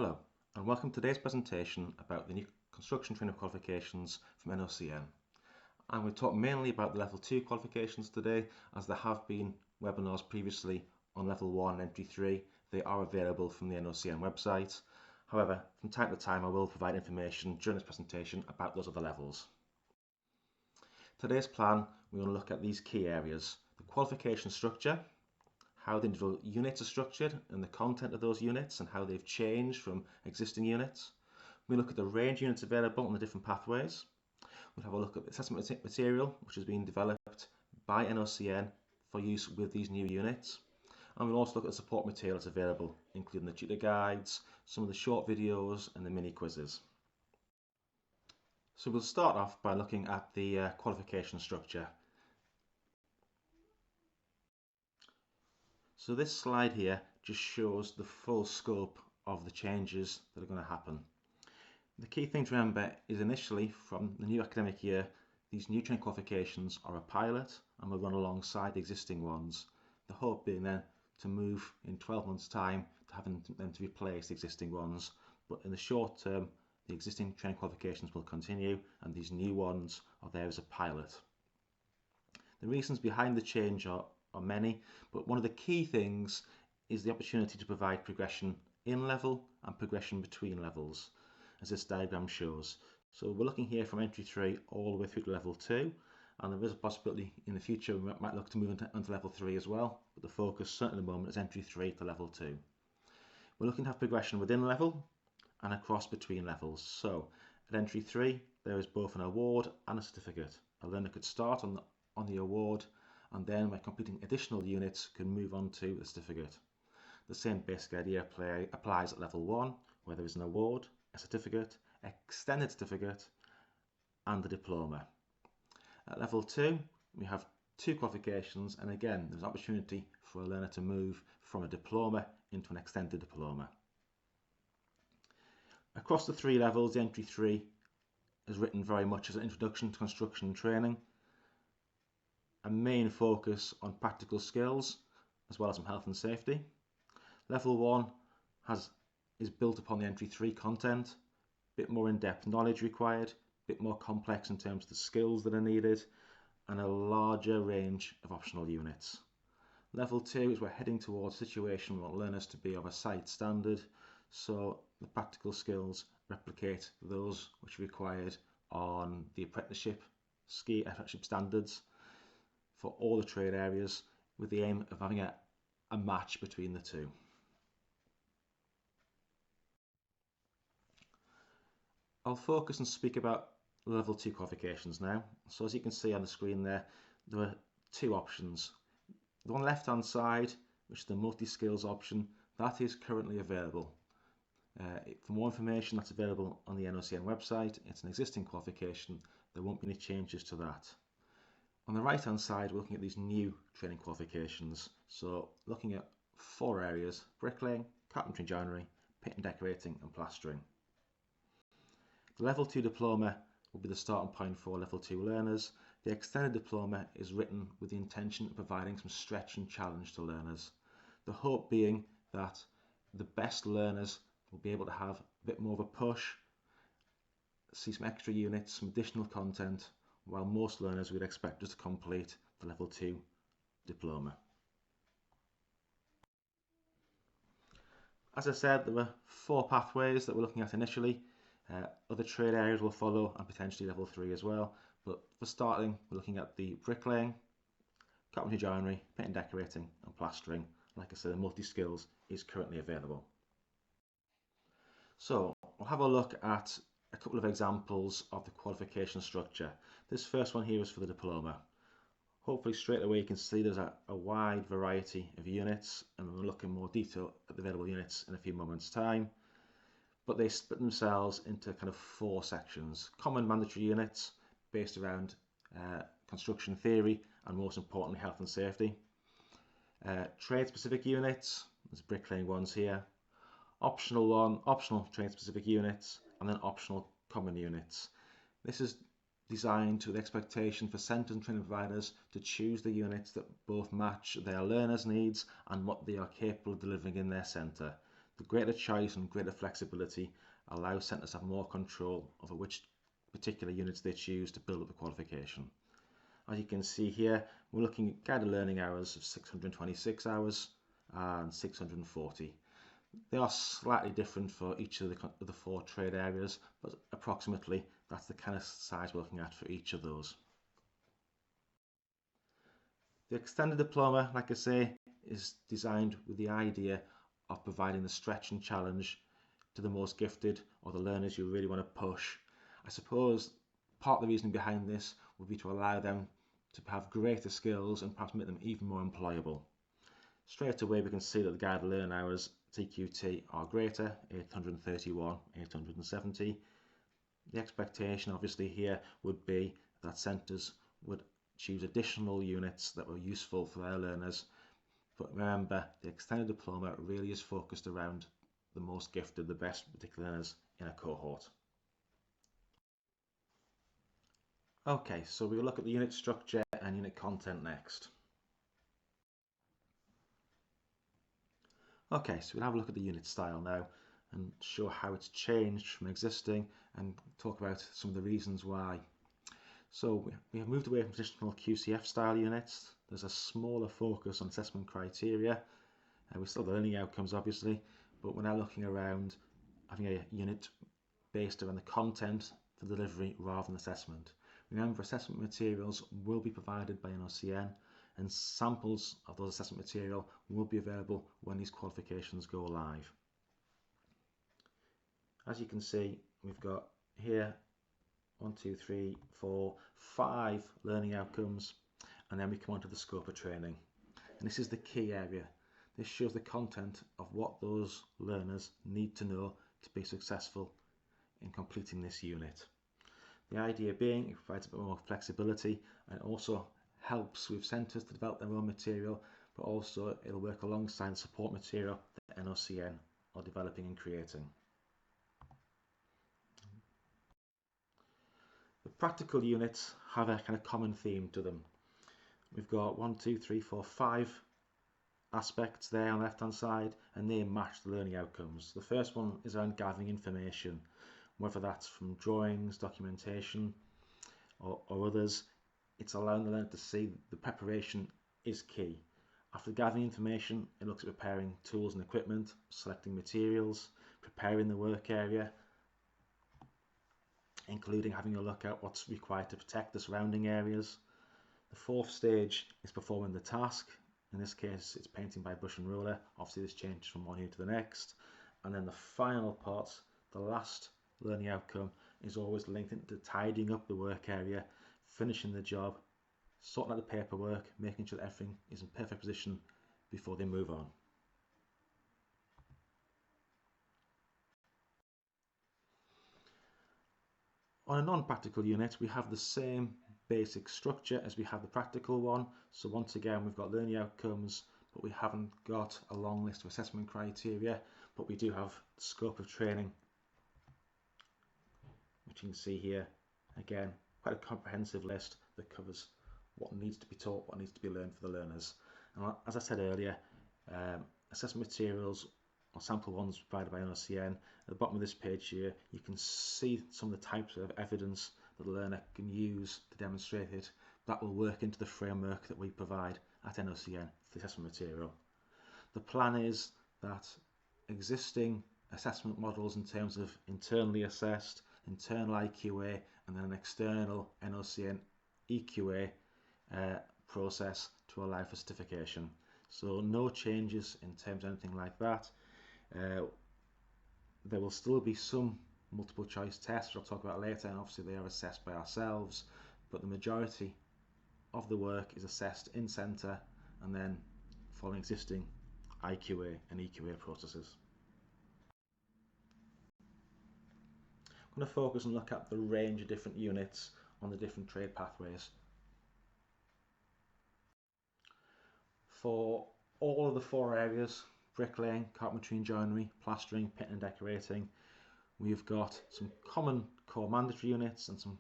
Hello, and welcome to today's presentation about the new construction training qualifications from NOCN. I'm going to talk mainly about the level 2 qualifications today, as there have been webinars previously on level 1 and entry 3. They are available from the NOCN website. However, from time to time I will provide information during this presentation about those other levels. Today's plan, we will look at these key areas: the qualification structure, how the individual units are structured and the content of those units and how they've changed from existing units. We'll look at the range of units available and the different pathways. We'll have a look at the assessment material which has been developed by NOCN for use with these new units. And we'll also look at the support material that's available, including the tutor guides, some of the short videos and the mini quizzes. So we'll start off by looking at the qualification structure. So this slide here just shows the full scope of the changes that are going to happen. The key thing to remember is initially from the new academic year, these new training qualifications are a pilot and will run alongside the existing ones. The hope being then to move in 12 months time to having them to replace the existing ones. But in the short term, the existing training qualifications will continue and these new ones are there as a pilot. The reasons behind the change are many, but one of the key things is the opportunity to provide progression in level and progression between levels, as this diagram shows. So we're looking here from entry 3 all the way through to level 2, and there is a possibility in the future we might look to move into level 3 as well, but the focus certainly at the moment is entry 3 to level 2. We're looking to have progression within level and across between levels. So at entry 3 there is both an award and a certificate. A learner could start on the award, and then by completing additional units can move on to the certificate. The same basic idea applies at level 1, where there is an award, a certificate, extended certificate and the diploma. At level 2 we have 2 qualifications, and again there's an opportunity for a learner to move from a diploma into an extended diploma. Across the 3 levels, the entry 3 is written very much as an introduction to construction training. A main focus on practical skills as well as some health and safety. Level 1 is built upon the entry 3 content, a bit more in-depth knowledge required, a bit more complex in terms of the skills that are needed, and a larger range of optional units. Level 2 is we're heading towards a situation we want learners to be of a site standard, so the practical skills replicate those which are required on the apprenticeship standards for all the trade areas, with the aim of having a match between the two. I'll focus and speak about level 2 qualifications now. So as you can see on the screen there are 2 options. The one left hand side, which is the multi-skills option, that is currently available. For more information, that's available on the NOCN website. It's an existing qualification. There won't be any changes to that. On the right hand side, we're looking at these new training qualifications. So looking at 4 areas: bricklaying, carpentry and joinery, painting, decorating and plastering. The level 2 diploma will be the starting point for level 2 learners. The extended diploma is written with the intention of providing some stretch and challenge to learners. The hope being that the best learners will be able to have a bit more of a push, see some extra units, some additional content, while most learners would expect just to complete the level 2 diploma. As I said, there were 4 pathways that we're looking at initially. Other trade areas will follow, and potentially level 3 as well. But for starting, we're looking at the bricklaying, carpentry, joinery, painting, decorating and plastering. Like I said, the multi-skills is currently available. So we'll have a look at a couple of examples of the qualification structure. This first one here is for the diploma. Hopefully straight away you can see there's a wide variety of units, and we'll look in more detail at the available units in a few moments time. But they split themselves into kind of 4 sections. Common mandatory units based around construction theory and most importantly health and safety. Trade specific units, there's bricklaying ones here. Optional trade specific units, and then optional common units. This is designed with expectation for centres and training providers to choose the units that both match their learners' needs and what they are capable of delivering in their centre. The greater choice and greater flexibility allows centres to have more control over which particular units they choose to build up the qualification. As you can see here, we're looking at guided learning hours of 626 hours and 640. They are slightly different for each of the 4 trade areas, but approximately that's the kind of size we're looking at for each of those. The extended diploma, like I say, is designed with the idea of providing the stretch and challenge to the most gifted or the learners you really want to push. I suppose part of the reason behind this would be to allow them to have greater skills and perhaps make them even more employable. Straight away we can see that the guided learning hours TQT are greater, 831, 870. The expectation obviously here would be that centres would choose additional units that were useful for their learners, but remember the extended diploma really is focused around the most gifted, the best particular learners in a cohort. Okay, so we'll look at the unit structure and unit content next. Okay, so we'll have a look at the unit style now and show how it's changed from existing and talk about some of the reasons why. So we have moved away from traditional QCF style units. There's a smaller focus on assessment criteria. We still have the learning outcomes obviously, but we're now looking around having a unit based around the content for delivery rather than assessment. Remember, assessment materials will be provided by NOCN and samples of those assessment material will be available when these qualifications go live. As you can see, we've got here 1, 2, 3, 4, 5 learning outcomes, and then we come on to the scope of training. And this is the key area. This shows the content of what those learners need to know to be successful in completing this unit. The idea being it provides a bit more flexibility and also helps with centres to develop their own material, but also it'll work alongside the support material that NOCN are developing and creating. The practical units have a kind of common theme to them. We've got 1, 2, 3, 4, 5 aspects there on the left hand side, and they match the learning outcomes. The first one is around gathering information, whether that's from drawings, documentation or others. It's allowing the learner to see the preparation is key. After gathering information, it looks at preparing tools and equipment, selecting materials, preparing the work area, including having a look at what's required to protect the surrounding areas. The fourth stage is performing the task. In this case, it's painting by brush and ruler. Obviously, this changes from one year to the next. And then the final part, the last learning outcome, is always linked into tidying up the work area, finishing the job, sorting out the paperwork, making sure that everything is in perfect position before they move on. On a non-practical unit, we have the same basic structure as we have the practical one. So once again, we've got learning outcomes, but we haven't got a long list of assessment criteria, but we do have the scope of training, which you can see here. Again, quite a comprehensive list that covers what needs to be taught, what needs to be learned for the learners. And as I said earlier, assessment materials or sample ones provided by NOCN. At the bottom of this page here, you can see some of the types of evidence that the learner can use to demonstrate it. That will work into the framework that we provide at NOCN for the assessment material. The plan is that existing assessment models in terms of internally assessed, internal IQA, and then an external NOCN EQA process to allow for certification. So no changes in terms of anything like that. There will still be some multiple choice tests, which I'll talk about later, and obviously they are assessed by ourselves, but the majority of the work is assessed in centre and then following existing IQA and EQA processes. I'm going to focus and look at the range of different units on the different trade pathways. For all of the 4 areas, bricklaying, carpentry and joinery, plastering, painting and decorating, we've got some common core mandatory units and some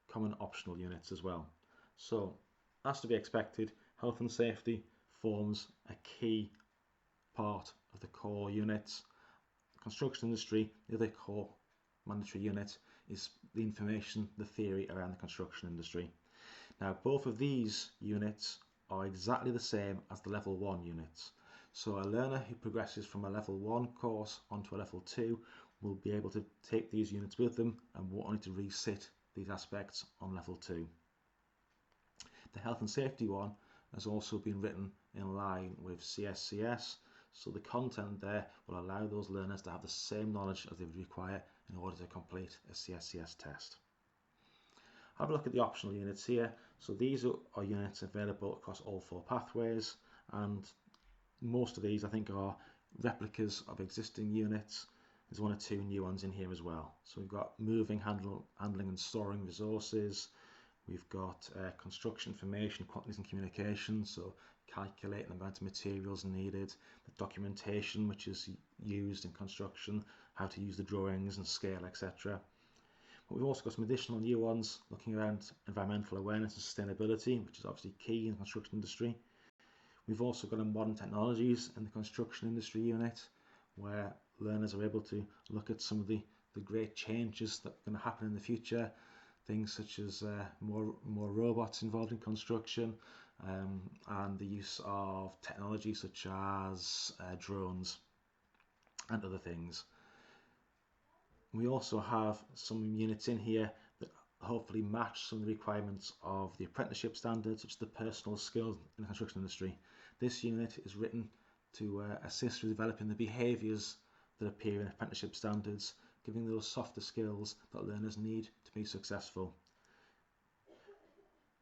common optional units as well. So, as to be expected, health and safety forms a key part of the core units, construction industry, the other core mandatory unit is the information, the theory around the construction industry. Now both of these units are exactly the same as the level 1 units. So a learner who progresses from a level 1 course onto a level 2 will be able to take these units with them and won't need to resit these aspects on level 2. The health and safety one has also been written in line with CSCS, so the content there will allow those learners to have the same knowledge as they would require in order to complete a CSCS test. Have a look at the optional units here. So these are units available across all 4 pathways, and most of these I think are replicas of existing units. There's 1 or 2 new ones in here as well. So we've got moving, handling and storing resources. We've got construction information, quantities and communication, so calculating the amount of materials needed, the documentation which is used in construction, how to use the drawings and scale, etc. But we've also got some additional new ones looking around environmental awareness and sustainability, which is obviously key in the construction industry. We've also got a modern technologies in the construction industry unit, where learners are able to look at some of the great changes that are going to happen in the future. Things such as more robots involved in construction, and the use of technology such as drones and other things. We also have some units in here that hopefully match some of the requirements of the apprenticeship standards, such as the personal skills in the construction industry. This unit is written to assist with developing the behaviours that appear in apprenticeship standards, giving those softer skills that learners need to be successful.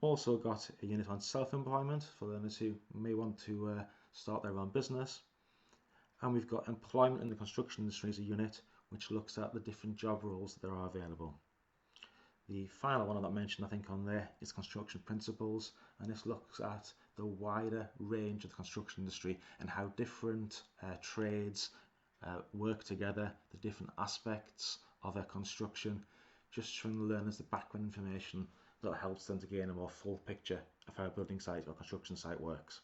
Also got a unit on self-employment for learners who may want to start their own business. And we've got employment in the construction industry as a unit, which looks at the different job roles that are available. The final one that I mentioned, I think, on there is construction principles, and this looks at the wider range of the construction industry and how different trades work together, the different aspects of their construction, just showing the learners the background information that helps them to gain a more full picture of how a building site or construction site works.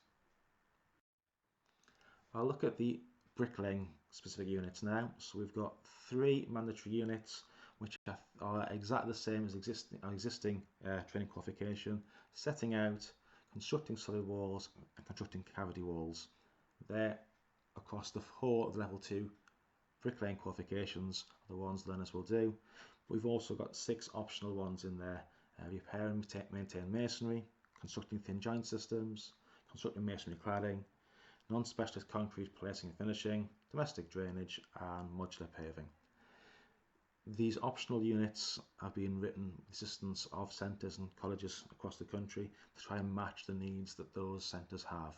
I'll look at the bricklaying specific units now. So we've got 3 mandatory units which are exactly the same as existing training qualification, setting out, constructing solid walls and constructing cavity walls. They're across the whole of level 2 bricklaying qualifications are the ones learners will do. But we've also got 6 optional ones in there: repair and maintain masonry, constructing thin joint systems, constructing masonry cladding, non-specialist concrete placing and finishing, domestic drainage and modular paving. These optional units have been written with assistance of centres and colleges across the country to try and match the needs that those centres have.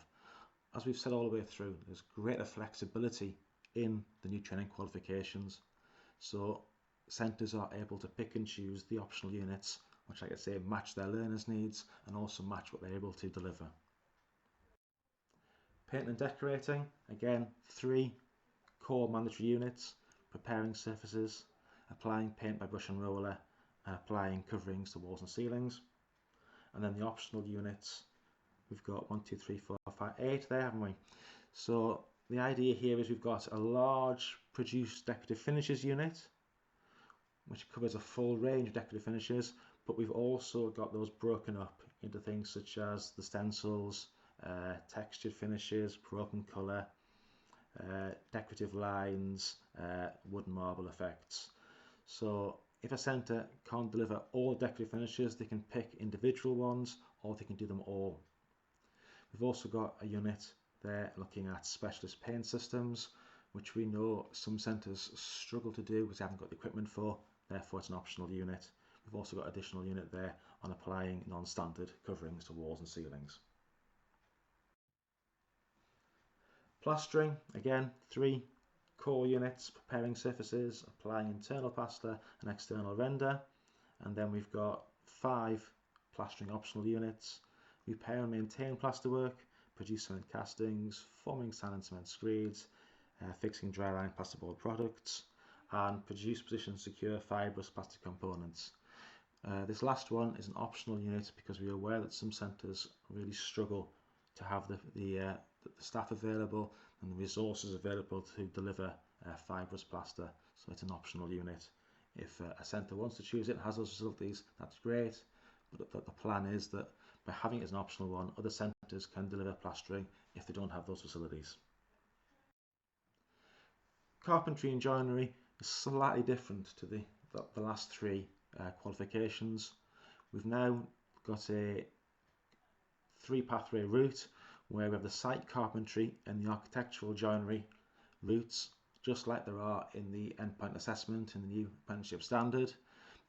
As we've said all the way through, there's greater flexibility in the new training qualifications, so centres are able to pick and choose the optional units which, like I say, match their learners' needs and also match what they're able to deliver. Painting and decorating, again, 3 core mandatory units: preparing surfaces, applying paint by brush and roller, and applying coverings to walls and ceilings. And then the optional units, we've got 1, 2, 3, 4, 5, 8 there, haven't we? So the idea here is we've got a large produce decorative finishes unit, which covers a full range of decorative finishes, but we've also got those broken up into things such as the stencils, textured finishes, broken colour, decorative lines, wood and marble effects. So if a centre can't deliver all decorative finishes, they can pick individual ones or they can do them all. We've also got a unit there looking at specialist paint systems, which we know some centres struggle to do because they haven't got the equipment for, therefore it's an optional unit. We've also got an additional unit there on applying non-standard coverings to walls and ceilings. Plastering, again, 3 core units: preparing surfaces, applying internal plaster and external render. And then we've got 5 plastering optional units: repair and maintain plasterwork, produce cement castings, forming sand and cement screeds, fixing dry line plasterboard products, and produce, position, secure fibrous plastic components. This last one is an optional unit because we are aware that some centres really struggle to have the staff available and the resources available to deliver fibrous plaster, so it's an optional unit. If a centre wants to choose it and has those facilities, that's great, but the plan is that by having it as an optional one, other centres can deliver plastering if they don't have those facilities. Carpentry and joinery is slightly different to the last three qualifications. We've now got a 3-pathway route where we have the site carpentry and the architectural joinery routes, just like there are in the endpoint assessment in the new apprenticeship standard.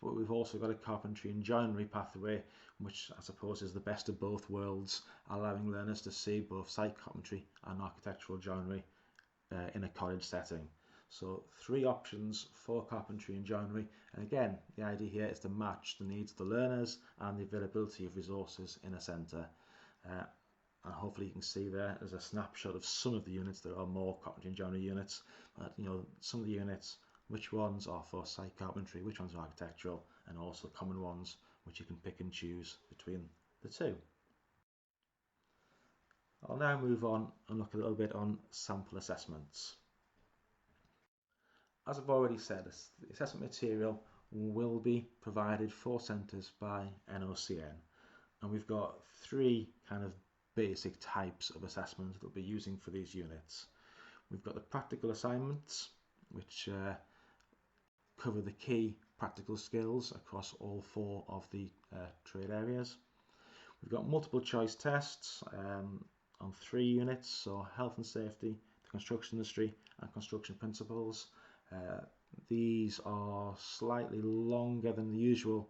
But we've also got a carpentry and joinery pathway, which I suppose is the best of both worlds, allowing learners to see both site carpentry and architectural joinery in a college setting. So 3 options for carpentry and joinery, and again the idea here is to match the needs of the learners and the availability of resources in a centre. And hopefully you can see there's a snapshot of some of the units. There are more carpentry and joinery units, but some of the units, which ones are for site carpentry, which ones are architectural, and also common ones which you can pick and choose between the two. I'll now move on and look a little bit on sample assessments. As I've already said, the assessment material will be provided for centres by NOCN, and we've got 3 kind of basic types of assessment that we'll be using for these units. We've got the practical assignments, which cover the key practical skills across all 4 of the trade areas. We've got multiple choice tests on 3 units, so health and safety, the construction industry, and construction principles. These are slightly longer than the usual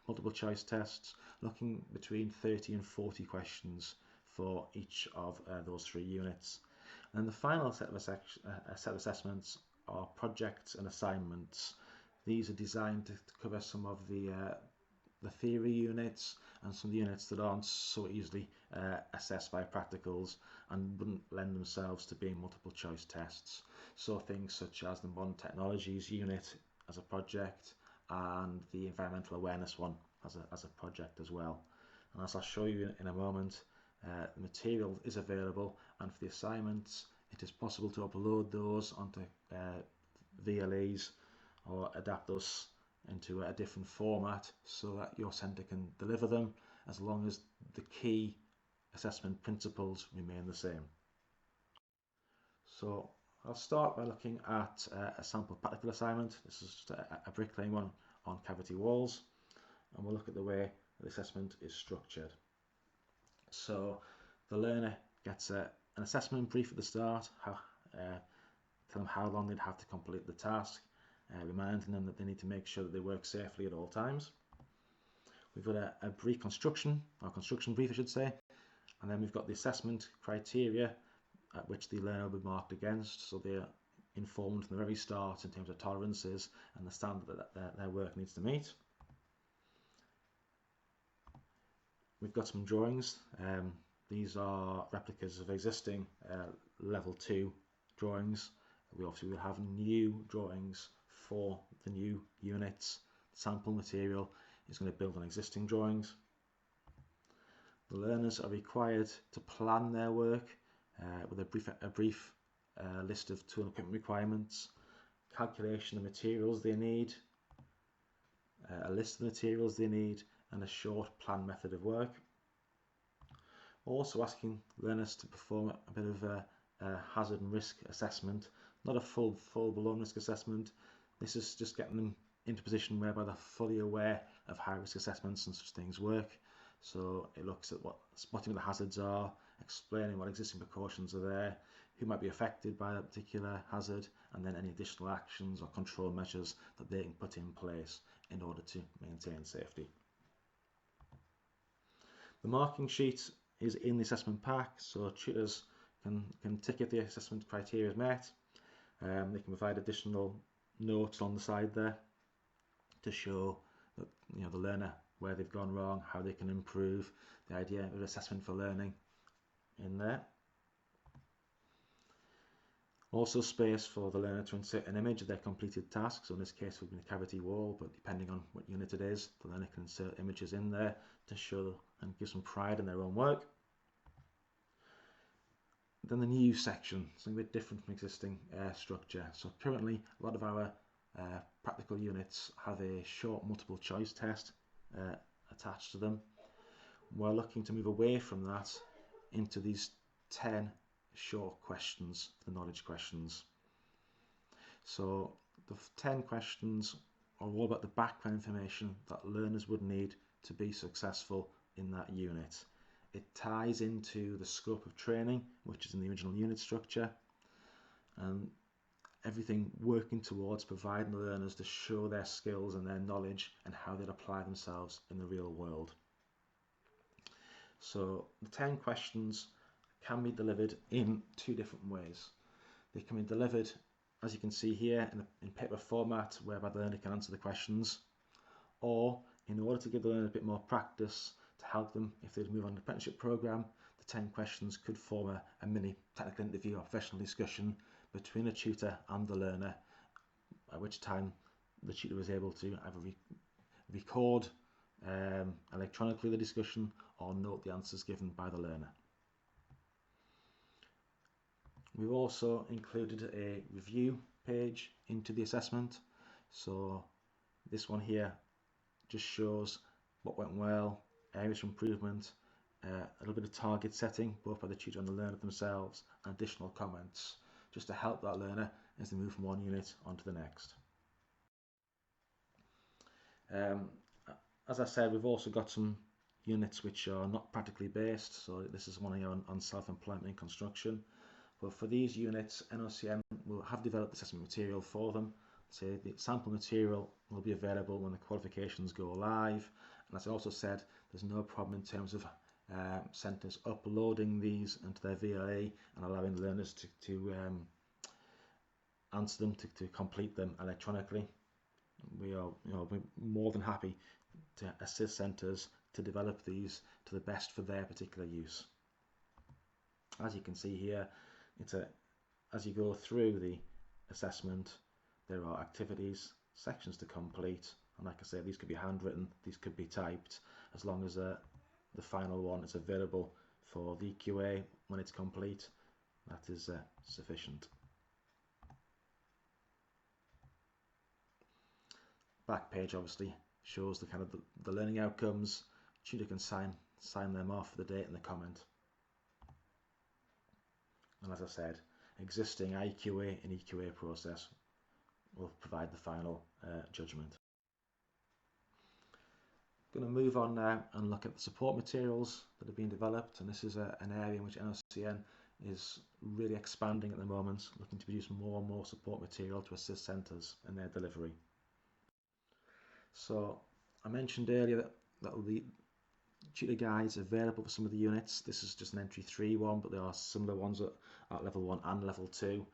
multiple choice tests, looking between 30 and 40 questions for each of those 3 units. And the final set of assessments are projects and assignments. These are designed to cover some of the theory units and some of the units that aren't so easily assessed by practicals and wouldn't lend themselves to being multiple choice tests. So things such as the modern technologies unit as a project and the environmental awareness one as a project as well. And as I'll show you in a moment, the material is available, and for the assignments it is possible to upload those onto VLEs or adapt those into a different format so that your centre can deliver them, as long as the key assessment principles remain the same. So I'll start by looking at a sample practical assignment. This is just a bricklaying one on cavity walls, and we'll look at the way the assessment is structured. So the learner gets an assessment brief at the start, tell them how long they'd have to complete the task, reminding them that they need to make sure that they work safely at all times. We've got a brief construction brief I should say, and then we've got the assessment criteria at which the learner will be marked against, so they're informed from the very start in terms of tolerances and the standard that their work needs to meet. We've got some drawings. These are replicas of existing level 2 drawings. We obviously will have new drawings for the new units. Sample material is going to build on existing drawings. The learners are required to plan their work with a brief list of tool and equipment requirements, calculation of materials they need, a list of materials they need, and a short plan method of work. Also asking learners to perform a bit of a hazard and risk assessment, not a full blown risk assessment. This is just getting them into a position whereby they're fully aware of how risk assessments and such things work. So it looks at spotting what the hazards are, explaining what existing precautions are there, who might be affected by that particular hazard, and then any additional actions or control measures that they can put in place in order to maintain safety. The marking sheet is in the assessment pack, so tutors can tick if the assessment criteria is met. They can provide additional notes on the side there to show that the learner where they've gone wrong, how they can improve, the idea of assessment for learning in there. Also space for the learner to insert an image of their completed task. So in this case it would be a cavity wall, but depending on what unit it is, the learner can insert images in there to show and give some pride in their own work. Then the new section, something a bit different from existing structure. So currently a lot of our practical units have a short multiple choice test attached to them. We're looking to move away from that into these 10 short questions, the knowledge questions. So the 10 questions are all about the background information that learners would need to be successful in that unit. It ties into the scope of training, which is in the original unit structure, and everything working towards providing the learners to show their skills and their knowledge and how they'd apply themselves in the real world. So the 10 questions can be delivered in two different ways. They can be delivered, as you can see here, in paper format, whereby the learner can answer the questions, or in order to give the learner a bit more practice to help them if they move on to the apprenticeship programme, the 10 questions could form a mini technical interview or professional discussion between a tutor and the learner, at which time the tutor is able to either record electronically the discussion or note the answers given by the learner. We've also included a review page into the assessment. So this one here just shows what went well, areas for improvement, a little bit of target setting both by the tutor and the learner themselves, and additional comments just to help that learner as they move from one unit onto the next. As I said, we've also got some units which are not practically based, so this is one here on self-employment and construction. But for these units, NOCN will have developed assessment material for them. So the sample material will be available when the qualifications go live. And as I also said, there's no problem in terms of centres uploading these into their VLE and allowing the learners to answer them, to complete them electronically. We're more than happy to assist centres to develop these to the best for their particular use. As you can see here, as you go through the assessment, there are activities, sections to complete, and like I say, these could be handwritten, these could be typed, as long as the final one is available for the QA when it's complete. That is sufficient. Back page obviously shows the kind of the learning outcomes. Tutor can sign them off, the date and the comment. And as I said, existing IQA and EQA process will provide the final judgment. I'm going to move on now and look at the support materials that have been developed, and this is an area in which NOCN is really expanding at the moment, looking to produce more and more support material to assist centres in their delivery. So I mentioned earlier that the tutor guides available for some of the units. This is just an entry 3 one, but there are similar ones at level 1 and level 2.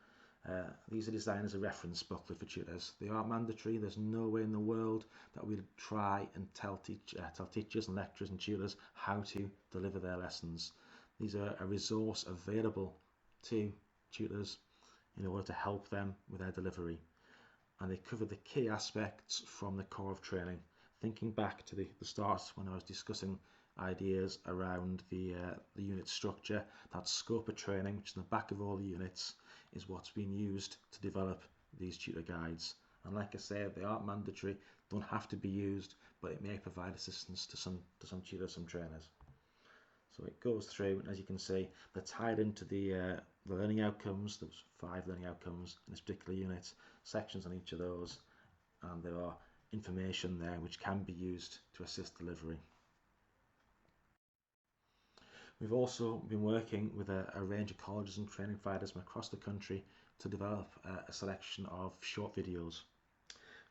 These are designed as a reference booklet for tutors. They aren't mandatory. There's no way in the world that we'll try and tell teachers and lecturers and tutors how to deliver their lessons. These are a resource available to tutors in order to help them with their delivery. And they cover the key aspects from the core of training. Thinking back to the start when I was discussing ideas around the unit structure, that scope of training, which is in the back of all the units, is what's been used to develop these tutor guides. And like I said, they aren't mandatory, don't have to be used, but it may provide assistance to some tutors, some trainers. So it goes through, and as you can see, they're tied into the learning outcomes. There's 5 learning outcomes in this particular unit, sections on each of those, and there are information there which can be used to assist delivery. We've also been working with a range of colleges and training providers from across the country to develop a selection of short videos.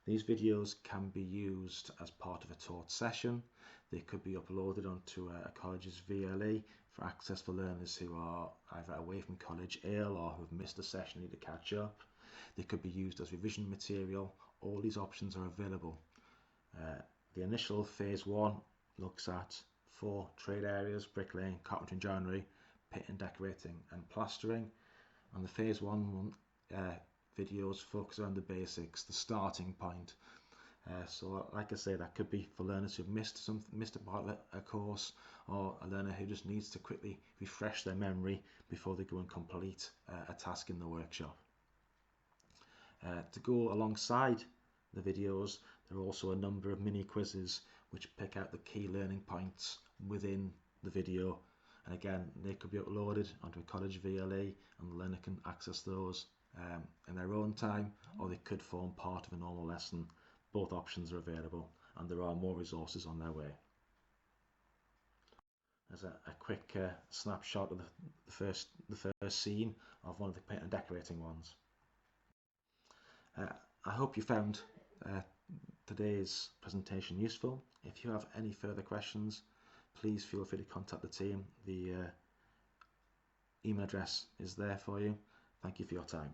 These videos can be used as part of a taught session. They could be uploaded onto a college's VLE for access for learners who are either away from college, ill, or who've missed a session and need to catch up. They could be used as revision material. All these options are available. The initial phase 1 looks at 4 trade areas: bricklaying, carpentry and joinery, paint and decorating and plastering. And the phase 1 videos focus on the basics, the starting point. So like I say, that could be for learners who've missed a part of a course, or a learner who just needs to quickly refresh their memory before they go and complete a task in the workshop. To go alongside the videos, there are also a number of mini quizzes which pick out the key learning points within the video, and again they could be uploaded onto a college VLE and the learner can access those in their own time, or they could form part of a normal lesson. Both options are available, and there are more resources on their way. There's a quick snapshot of the first scene of one of the paint and decorating ones. I hope you found today's presentation useful. If you have any further questions, please feel free to contact the team. The email address is there for you. Thank you for your time.